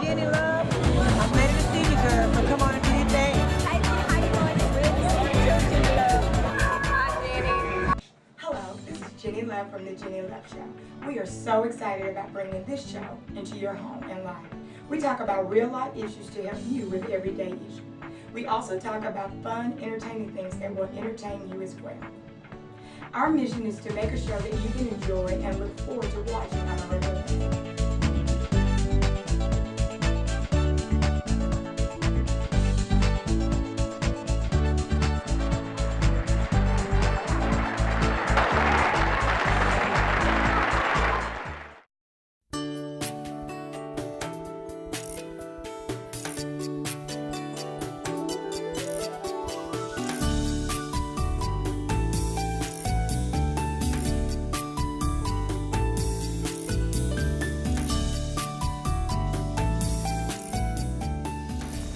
Jenny Love. I'm ready to see you, girl. So come on and do your thing. Hi, how you doing? It's really good to see you, Jenny Love. Hi, Jenny. Hello, this is Jenny Love from the Jenny Love Show. We are so excited about bringing this show into your home and life. We talk about real life issues to help you with everyday issues. We also talk about fun, entertaining things that will entertain you as well. Our mission is to make a show that you can enjoy and look forward to watching on a regular basis.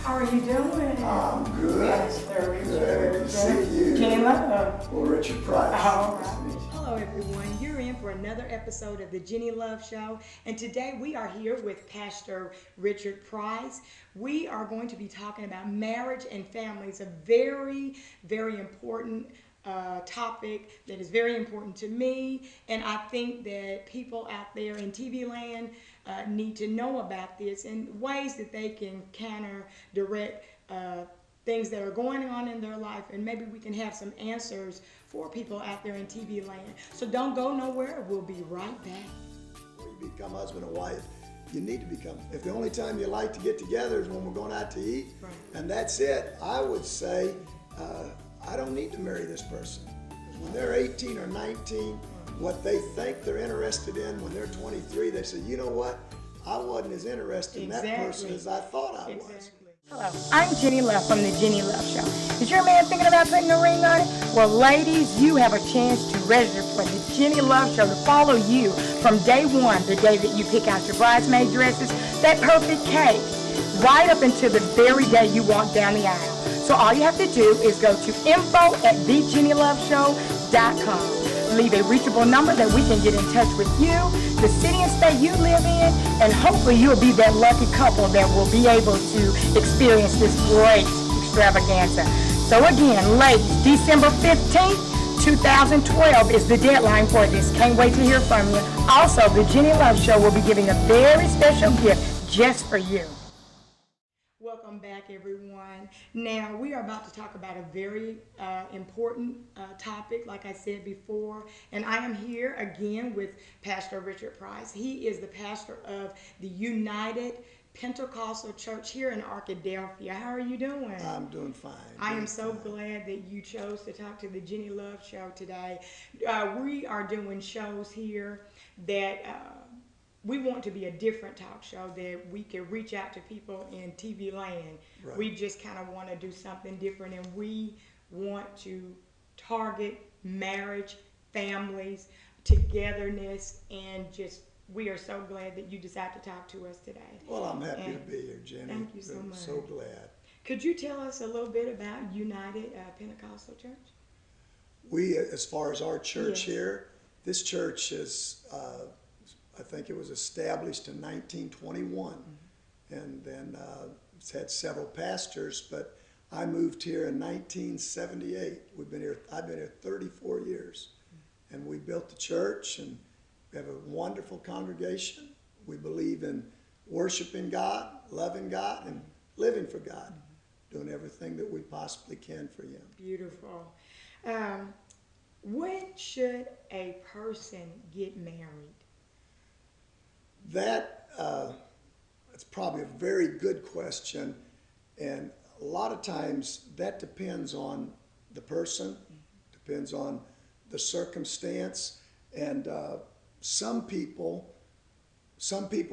How are you doing? I'm good. Yes, sir. Good to see you. Jenny Love. Well, Richard Price. All Nice to right. meet you. Hello, everyone. You're in for another episode of the Jenny Love Show, and today we are here with Pastor Richard Price. We are going to be talking about marriage and families, a very, very important topic that is very important to me, and I think that people out there in TV land need to know about this and ways that they can counter direct things that are going on in their life, and maybe we can have some answers for people out there in TV land. So don't go nowhere. We'll be right back. When you become husband and wife, you need to become. If the only time you like to get together is when we're going out to eat, Right. and that's it, I would say I don't need to marry this person. 'Cause when they're 18 or 19, what they think they're interested in, when they're 23, they say, you know what? I wasn't as interested in that person Exactly. as I thought I was. Exactly. Hello, I'm Jenny Love from the Jenny Love Show. Is your man thinking about putting a ring on it? Well, ladies, you have a chance to register for the Jenny Love Show to follow you from day one, the day that you pick out your bridesmaid dresses, that perfect cake, right up until the very day you walk down the aisle. So all you have to do is go to info@thejennyloveshow.com. Leave a reachable number that we can get in touch with you, the city and state you live in, and hopefully you'll be that lucky couple that will be able to experience this great extravaganza. So again, ladies, December 15th, 2012 is the deadline for this. Can't wait to hear from you. Also, the Jenny Love Show will be giving a very special gift just for you. Welcome back, everyone. Now, we are about to talk about a very important topic, like I said before, and I am here again with Pastor Richard Price. He is the pastor of the United Pentecostal Church here in Arkadelphia. How are you doing? I'm doing fine. I am so glad that you chose to talk to the Jenny Love Show today. We are doing shows here that we want to be a different talk show that we can reach out to people in TV land. Right. We just kind of want to do something different, and we want to target marriage, families, togetherness, and just we are so glad that you decided to talk to us today. Well, I'm happy And to be here, Jenny. thank you so I'm much. so glad. Could you tell us a little bit about United Pentecostal Church? We, as far as our church Yes. here, this church is, I think it was established in 1921, and then it's had several pastors. But I moved here in 1978. I've been here 34 years, and we built the church, and we have a wonderful congregation. We believe in worshiping God, loving God, and living for God, doing everything that we possibly can for Him. Beautiful. When should a person get married? That's probably a very good question, and a lot of times that depends on the person, depends on the circumstance, and some people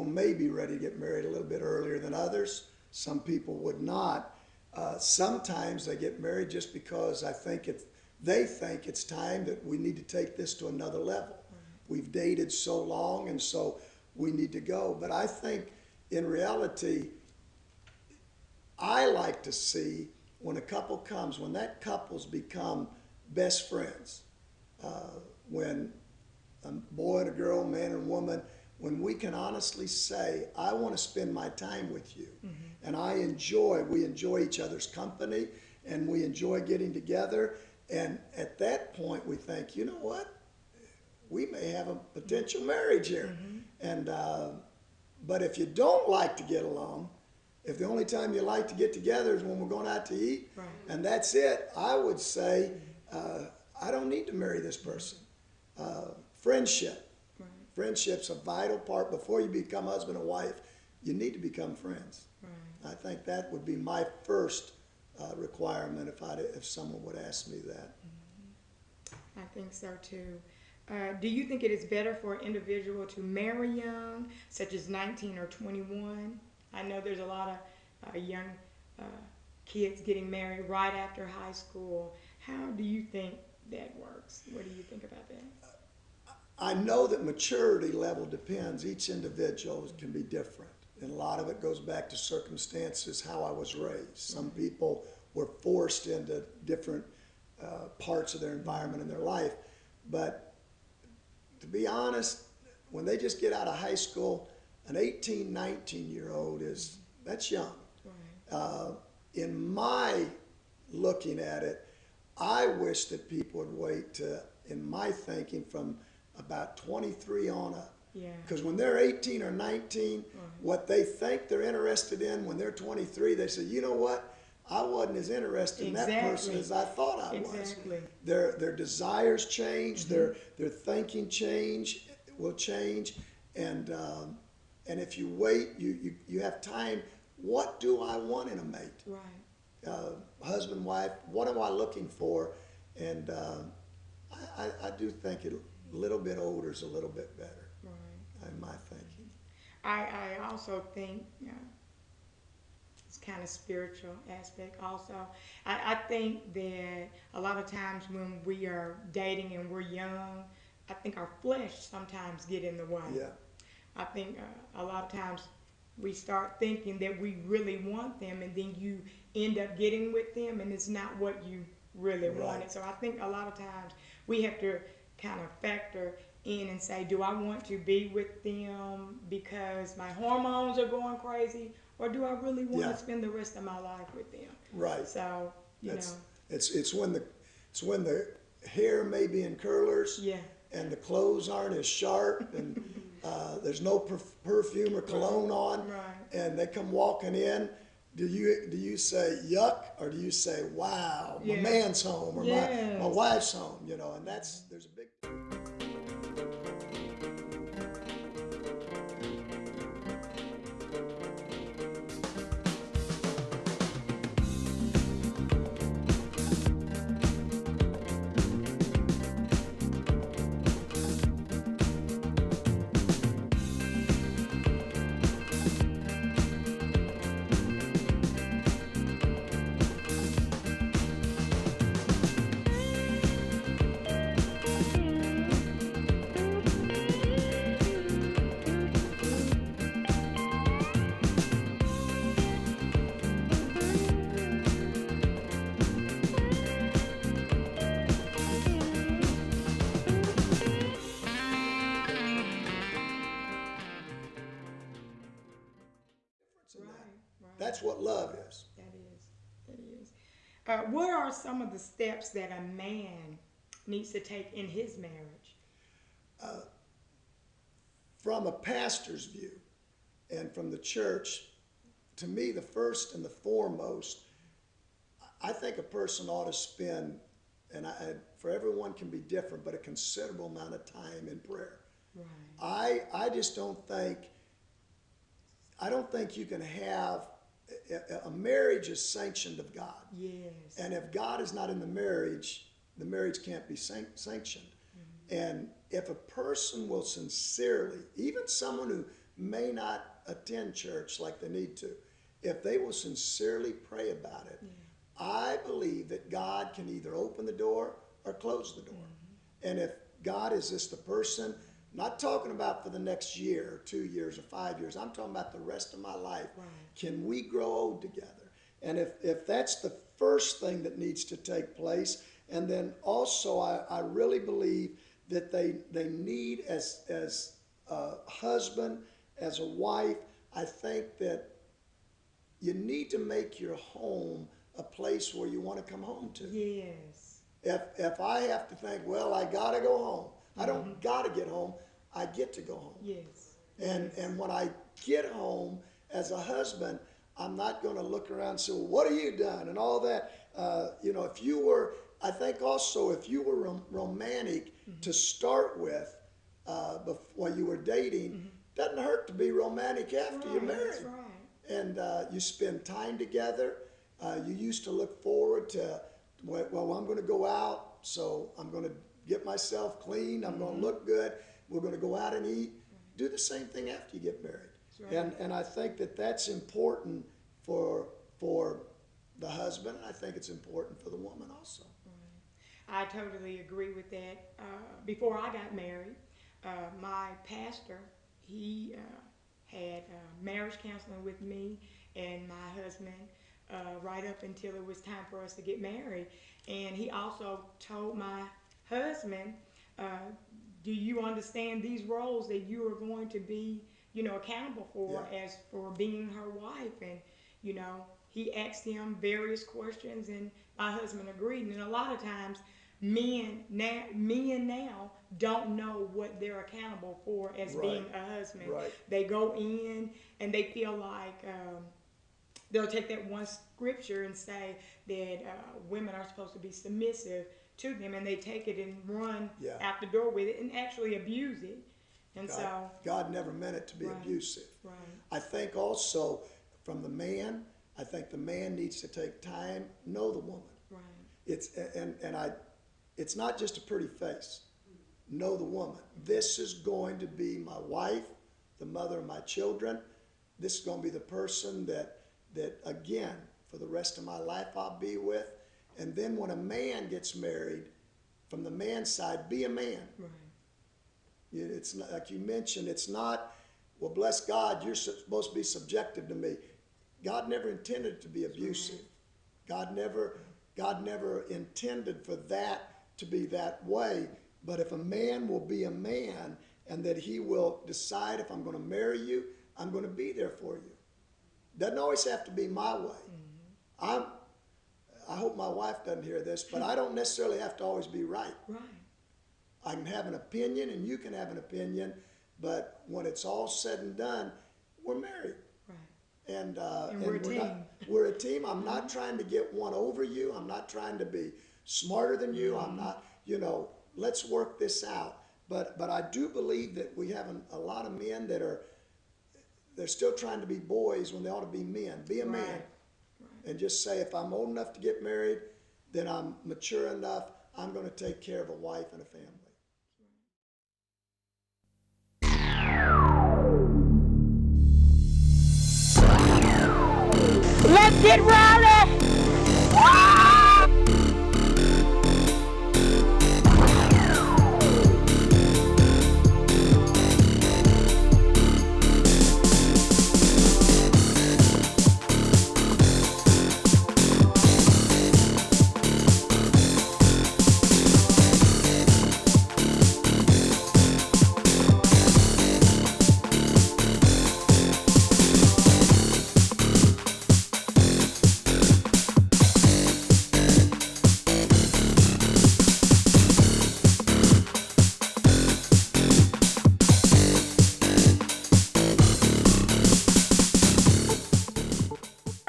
may be ready to get married a little bit earlier than others. Some people would not. Sometimes they get married just because they think it's time that we need to take this to another level. We've dated so long, and so we need to go. But I think in reality, I like to see when a couple comes, when that couple's become best friends, when a boy and a girl, man and woman, when we can honestly say, I want to spend my time with you. And we enjoy each other's company, and we enjoy getting together. And at that point, we think, you know what? We may have a potential marriage here. And, but if you don't like to get along, if the only time you like to get together is when we're going out to eat, and that's it, I would say, I don't need to marry this person. Friendship. Friendship's a vital part. Before you become husband and wife, you need to become friends. I think that would be my first requirement if someone would ask me that. I think so too. Do you think it is better for an individual to marry young, such as 19 or 21? I know there's a lot of young kids getting married right after high school. How do you think that works? What do you think about that? I know that maturity level depends. Each individual can be different. And a lot of it goes back to circumstances, how I was raised. Some people were forced into different parts of their environment in their life. But to be honest, when they just get out of high school, an 18, 19-year-old that's young. In my looking at it, I wish that people would wait to, in my thinking, from about 23 on up. Because when they're 18 or 19, what they think they're interested in when they're 23, they say, you know what? I wasn't as interested in that person as I thought I was. Their desires change, their thinking will change, and if you wait, you have time. What do I want in a mate? Husband, wife, what am I looking for? And I do think a little bit older is a little bit better. In my thinking. I also think it's kind of spiritual aspect also. I think that a lot of times when we are dating and we're young, I think our flesh sometimes get in the way. I think a lot of times we start thinking that we really want them, and then you end up getting with them and it's not what you really wanted. So I think a lot of times we have to kind of factor in and say, do I want to be with them because my hormones are going crazy, or do I really want to spend the rest of my life with them? So you know, it's when the hair may be in curlers, and the clothes aren't as sharp, and there's no perfume or cologne on, and they come walking in. Do you say yuck, or do you say wow, my man's home, or my wife's home? You know, and there's a big. That's what love is. That is. What are some of the steps that a man needs to take in his marriage? From a pastor's view and from the church, to me, the first and the foremost, I think a person ought to spend, and for everyone can be different, but a considerable amount of time in prayer. I just don't think you can have a marriage is sanctioned of God. And if God is not in the marriage can't be sanctioned. And if a person will sincerely, even someone who may not attend church like they need to, if they will sincerely pray about it, I believe that God can either open the door or close the door. And if God is just the person, not talking about for the next year, or 2 years, or 5 years. I'm talking about the rest of my life. Can we grow old together? And if that's the first thing that needs to take place, and then also I really believe that they need as a husband, as a wife, I think that you need to make your home a place where you want to come home to. Yes. If I have to think, well, I gotta go home. I don't gotta get home. I get to go home. Yes. And when I get home as a husband, I'm not going to look around and say, well, what have you done and all that. If you were, I think also if you were romantic to start with while you were dating, doesn't hurt to be romantic after you're married. That's right. And you spend time together. You used to look forward to, well, I'm going to go out, so I'm going to get myself clean. I'm going to look good. We're going to go out and eat. Do the same thing after you get married. Right. And I think that that's important for the husband, and I think it's important for the woman also. Right. I totally agree with that. Before I got married, my pastor, he had marriage counseling with me and my husband right up until it was time for us to get married. And he also told my husband, do you understand these roles that you are going to be, accountable for as for being her wife? And, he asked him various questions, and my husband agreed. And a lot of times, men now don't know what they're accountable for as being a husband. Right. They go in and they feel like they'll take that one scripture and say that women are supposed to be submissive to them, and they take it and run out the door with it and actually abuse it. And God never meant it to be abusive. Right. I think also from the man, I think the man needs to take time, know the woman. Right. It's not just a pretty face. Know the woman. This is going to be my wife, the mother of my children. This is going to be the person that again, for the rest of my life I'll be with. And then when a man gets married, from the man's side, be a man. Right. It's not, like you mentioned, it's not, well, bless God, you're supposed to be subjective to me. God never intended it to be abusive. God never intended for that to be that way. But if a man will be a man, and that he will decide, if I'm going to marry you, I'm going to be there for you. Doesn't always have to be my way. I hope my wife doesn't hear this, but I don't necessarily have to always be right. Right. I can have an opinion, and you can have an opinion, but when it's all said and done, we're married. Right. And we're a team. We're a team. I'm not trying to get one over you. I'm not trying to be smarter than you. I'm not, let's work this out. But I do believe that we have a lot of men that they're still trying to be boys when they ought to be men. Be a man. Right. And just say, if I'm old enough to get married, then I'm mature enough, I'm going to take care of a wife and a family. Let's get rowdy!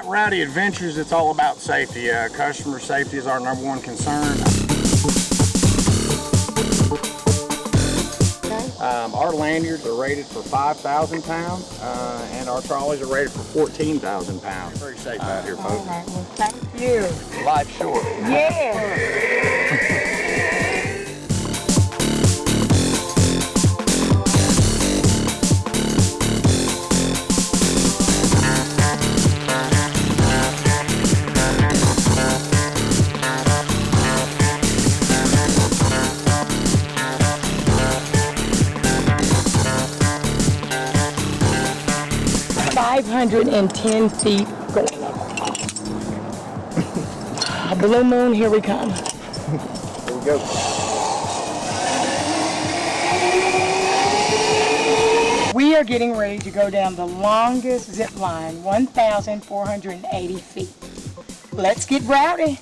Rowdy Adventures, it's all about safety. Customer safety is our number one concern. Our lanyards are rated for 5,000 pounds, and our trolleys are rated for 14,000 pounds. Very safe out here, folks. All right, well, thank you. Life's short. Yeah. $510 feet going up. Blue moon, here we come. Here we go. are getting ready to go down the longest zip line, 1,480 feet. Let's get rowdy.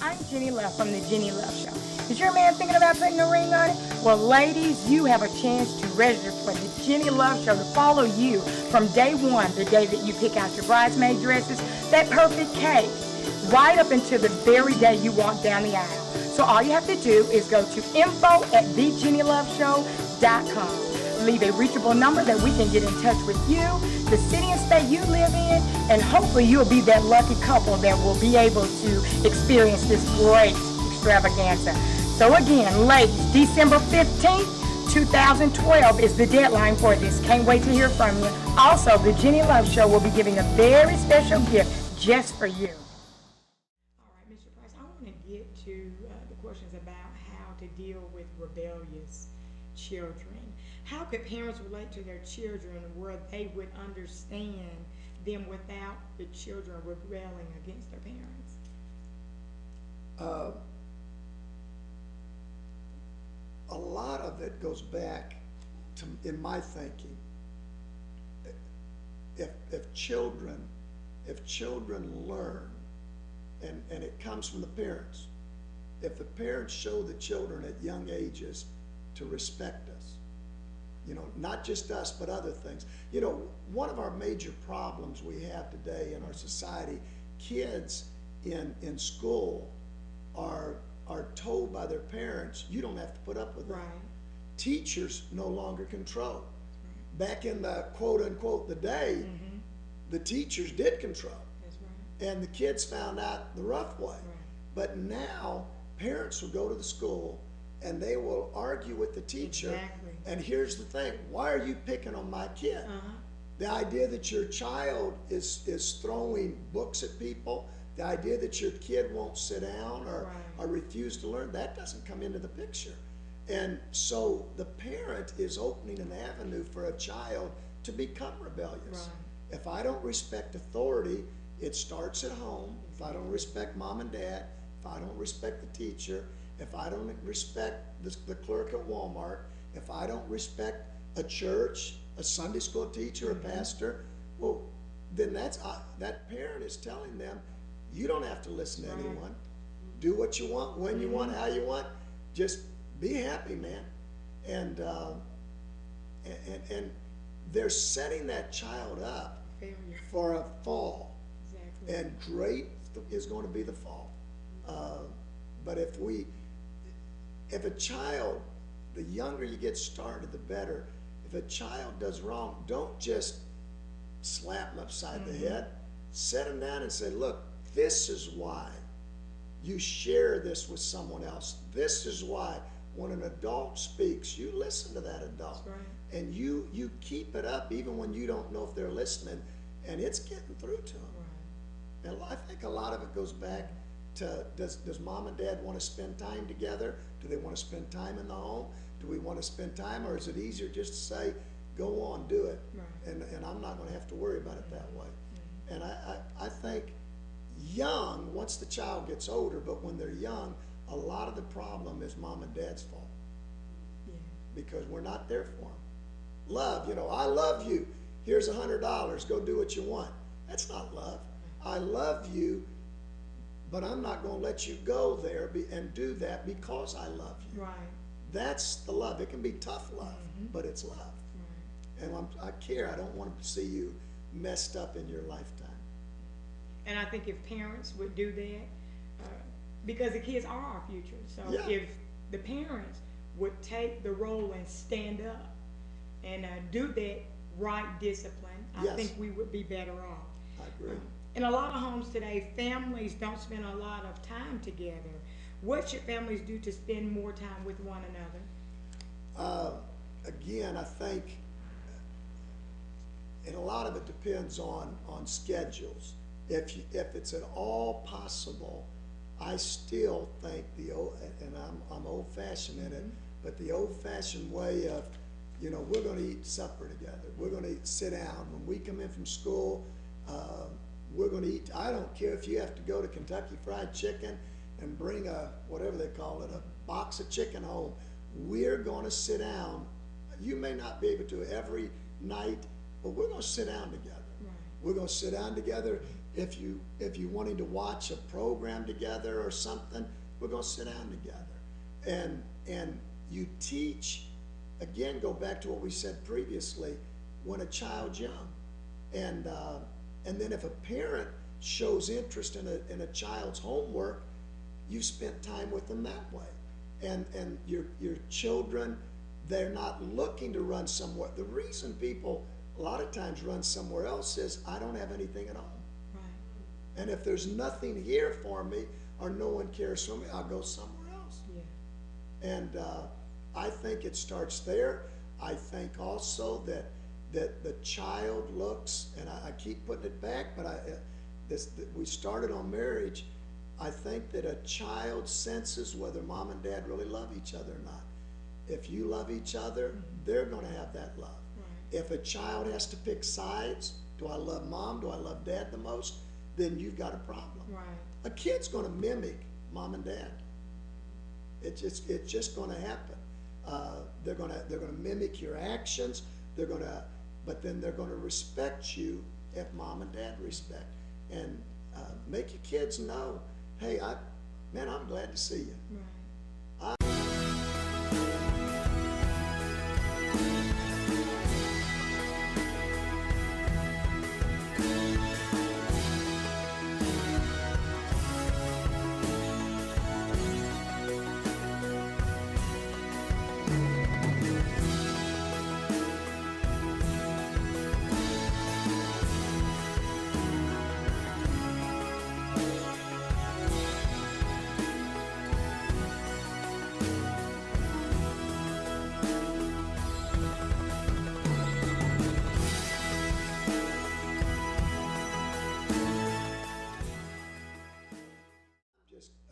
I'm Jenny Love from the Jenny Love Show. Is your man thinking about putting a ring on it? Well, ladies, you have a chance to register for the Jenny Love Show to follow you from day one, the day that you pick out your bridesmaid dresses, that perfect cake, right up until the very day you walk down the aisle. So all you have to do is go to info@thejennyloveshow.com. Leave a reachable number that we can get in touch with you, the city and state you live in, and hopefully you'll be that lucky couple that will be able to experience this great extravaganza. So again, ladies, December 15th, 2012 is the deadline for this. Can't wait to hear from you. Also, the Jenny Love Show will be giving a very special gift just for you. All right, Mr. Price, I want to get to the questions about how to deal with rebellious children. How could parents relate to their children where they would understand them without the children rebelling against their parents? A lot of it goes back to, in my thinking, if children learn, and it comes from the parents, if the parents show the children at young ages to respect us, you know, not just us, but other things. You know, one of our major problems we have today in our society, kids in school are told by their parents, you don't have to put up with that. Right. Teachers no longer control. Back in the quote unquote the day, the teachers did control. That's right. And the kids found out the rough way. Right. But now parents will go to the school and they will argue with the teacher. Exactly. And here's the thing, why are you picking on my kid? The idea that your child is throwing books at people, the idea that your kid won't sit down or refuse to learn, that doesn't come into the picture. And so the parent is opening an avenue for a child to become rebellious. Right. If I don't respect authority, it starts at home. If I don't respect mom and dad, if I don't respect the teacher, if I don't respect the clerk at Walmart, if I don't respect a church, a Sunday school teacher, a pastor, well, then that parent is telling them, you don't have to listen to anyone. Do what you want, when you want, how you want. Just be happy, man. And they're setting that child up for a fall. Exactly. And great is going to be the fall. But if a child, the younger you get started, the better. If a child does wrong, don't just slap them upside the head. Set them down and say, look, this is why you share this with someone else. This is why when an adult speaks, you listen to that adult. That's right. And you keep it up even when you don't know if they're listening, and it's getting through to them. Right. And I think a lot of it goes back to, does mom and dad want to spend time together? Do they want to spend time in the home? Do we want to spend time, or is it easier just to say, go on, do it, Right. and I'm not going to have to worry about it that way. And I think young, once the child gets older, but when they're young, a lot of the problem is mom and dad's fault. Yeah. Because we're not there for them. Love, you know, I love you. Here's $100, go do what you want. That's not love. I love you, but I'm not going to let you go there and do that because I love you. Right. That's the love. It can be tough love, but it's love. Right. And I care. I don't want to see you messed up in your lifetime. And I think if parents would do that, because the kids are our future, so if the parents would take the role and stand up and do that right discipline, I think we would be better off. I agree. In a lot of homes today, families don't spend a lot of time together. What should families do to spend more time with one another? Again, I think, and a lot of it depends on schedules. If it's at all possible, I still think and I'm old-fashioned in it, but the old-fashioned way of You know, we're gonna eat supper together. We're gonna sit down. When we come in from school, we're gonna eat. I don't care if you have to go to Kentucky Fried Chicken and bring a, whatever they call it, a box of chicken home. We're gonna sit down. You may not be able to every night, but we're gonna sit down together. Right. We're gonna sit down together. If you wanting to watch a program together or something, we're gonna sit down together. And you teach, again, go back to what we said previously, when a child's young. And then if a parent shows interest in a child's homework, you spent time with them that way. And your children, they're not looking to run somewhere. The reason people a lot of times run somewhere else is, I don't have anything at home. Right. And if there's nothing here for me, or no one cares for me, I'll go somewhere else. Yeah. And I think it starts there. I think also that the child looks, and I keep putting it back, but we started on marriage. I think that a child senses whether mom and dad really love each other or not. If you love each other, they're going to have that love. Right. If a child has to pick sides, do I love mom, do I love dad the most, then you've got a problem. Right. A kid's going to mimic mom and dad. It's just going to happen. They're going to mimic your actions. But then they're going to respect you if mom and dad respect. And make your kids know, hey, I'm glad to see you. Right.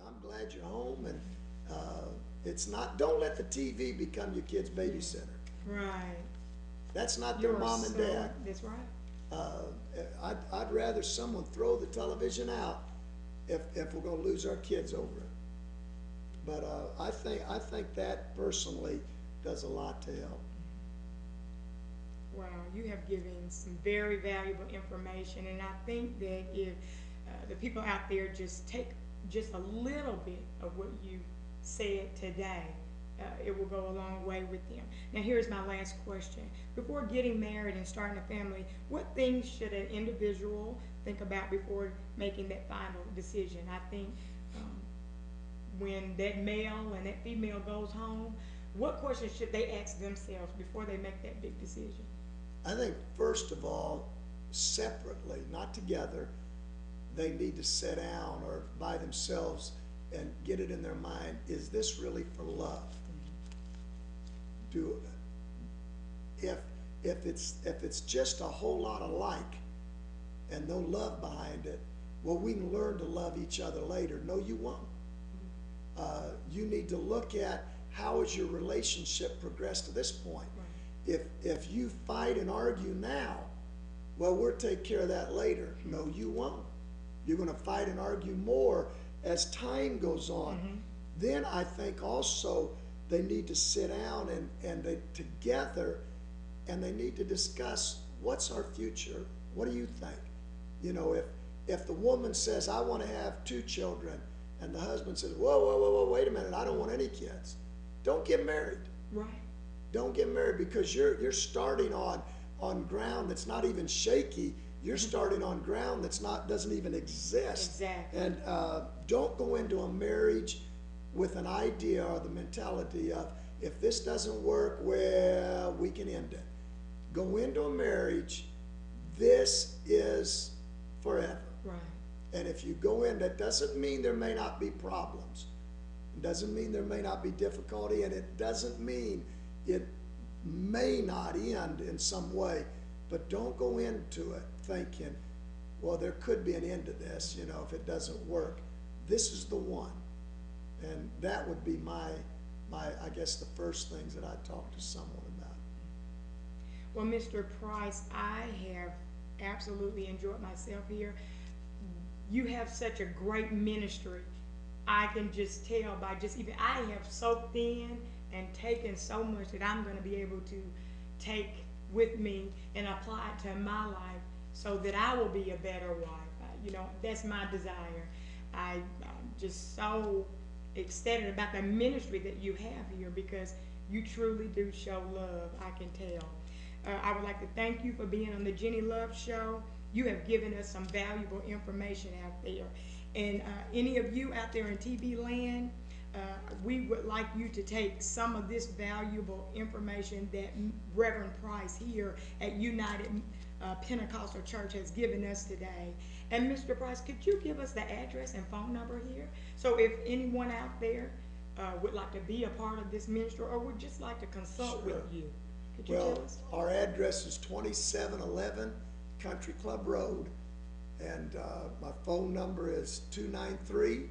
I'm glad you're home, and it's not, don't let the TV become your kid's babysitter. Right. That's not their mom and dad. That's right. I'd rather someone throw the television out if we're gonna lose our kids over it. But I think that personally does a lot to help. Wow, you have given some very valuable information, and I think that if the people out there just take just a little bit of what you said today, it will go a long way with them. Now here's my last question. Before getting married and starting a family, what things should an individual think about before making that final decision? I think when that male and that female goes home, what questions should they ask themselves before they make that big decision? I think first of all, separately, not together, they need to sit down or by themselves and get it in their mind, is this really for love? If it's just a whole lot of like and no love behind it, well, we can learn to love each other later. No, you won't. You need to look at how has your relationship progressed to this point. Right. If you fight and argue now, well, we'll take care of that later. No, you won't. You're going to fight and argue more as time goes on. Mm-hmm. Then I think also they need to sit down and they together, and they need to discuss what's our future. What do you think? You know, if the woman says, I want to have 2 children, and the husband says, whoa, wait a minute, I don't want any kids. Don't get married. Right. Don't get married, because you're starting on ground that's not even shaky. You're starting on ground doesn't even exist. Exactly. And don't go into a marriage with an idea or the mentality of, if this doesn't work, well, we can end it. Go into a marriage, this is forever. Right. And if you go in, that doesn't mean there may not be problems. It doesn't mean there may not be difficulty, and it doesn't mean it may not end in some way. But don't go into it thinking, well, there could be an end to this, you know, if it doesn't work. This is the one. And that would be my I guess the first things that I'd talk to someone about. Well, Mr. Price, I have absolutely enjoyed myself here. You have such a great ministry. I can just tell by just even, I have soaked in and taken so much that I'm going to be able to take with me and apply it to my life so that I will be a better wife. You know, that's my desire. I'm just so ecstatic about the ministry that you have here because you truly do show love, I can tell. I would like to thank you for being on the Jenny Love Show. You have given us some valuable information out there. And any of you out there in TV land, we would like you to take some of this valuable information that Reverend Price here at United Pentecostal Church has given us today. And Mr. Price, could you give us the address and phone number here? So if anyone out there would like to be a part of this ministry or would just like to consult with you, could you tell us? Our address is 2711 Country Club Road, and my phone number is 293-9950,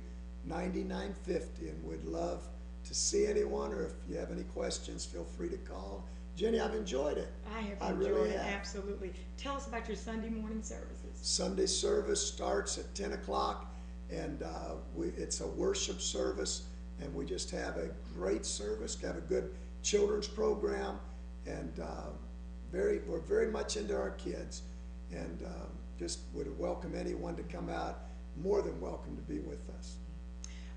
and we'd love to see anyone, or if you have any questions, feel free to call. Jenny, I've enjoyed it. I have enjoyed it, absolutely. Tell us about your Sunday morning services. Sunday service starts at 10 o'clock, and it's a worship service, and we just have a great service, have a good children's program, and we're very much into our kids, and just would welcome anyone to come out, more than welcome to be with us.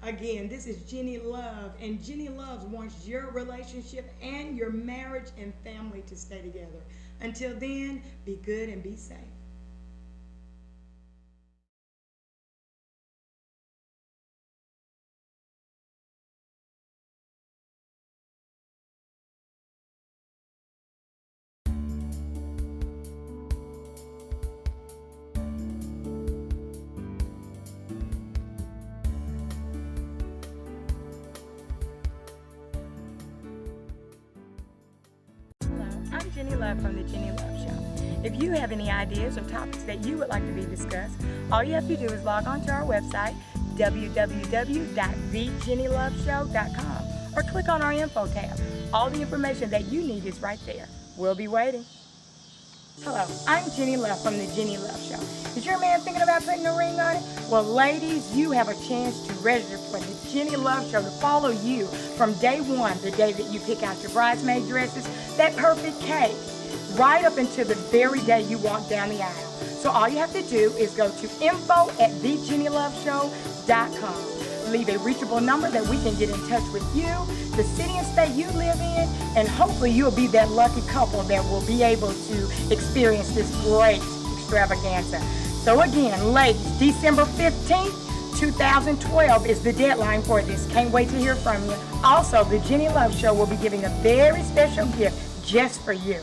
Again, this is Jenny Love, and Jenny Love wants your relationship and your marriage and family to stay together. Until then, be good and be safe. I'm Jenny Love from the Jenny Love Show. If you have any ideas or topics that you would like to be discussed, all you have to do is log on to our website, www.thejennyloveshow.com, or click on our info tab. All the information that you need is right there. We'll be waiting. Hello, I'm Jenny Love from the Jenny Love Show. Is your man thinking about putting a ring on it? Well, ladies, you have a chance to register for the Jenny Love Show to follow you from day one, the day that you pick out your bridesmaid dresses, that perfect cake, right up until the very day you walk down the aisle. So all you have to do is go to info@thejennyloveshow.com. Leave a reachable number that we can get in touch with you, the city and state you live in, and hopefully you'll be that lucky couple that will be able to experience this great extravaganza. So again, ladies, December 15th, 2012 is the deadline for this. Can't wait to hear from you. Also, the Jenny Love Show will be giving a very special gift just for you.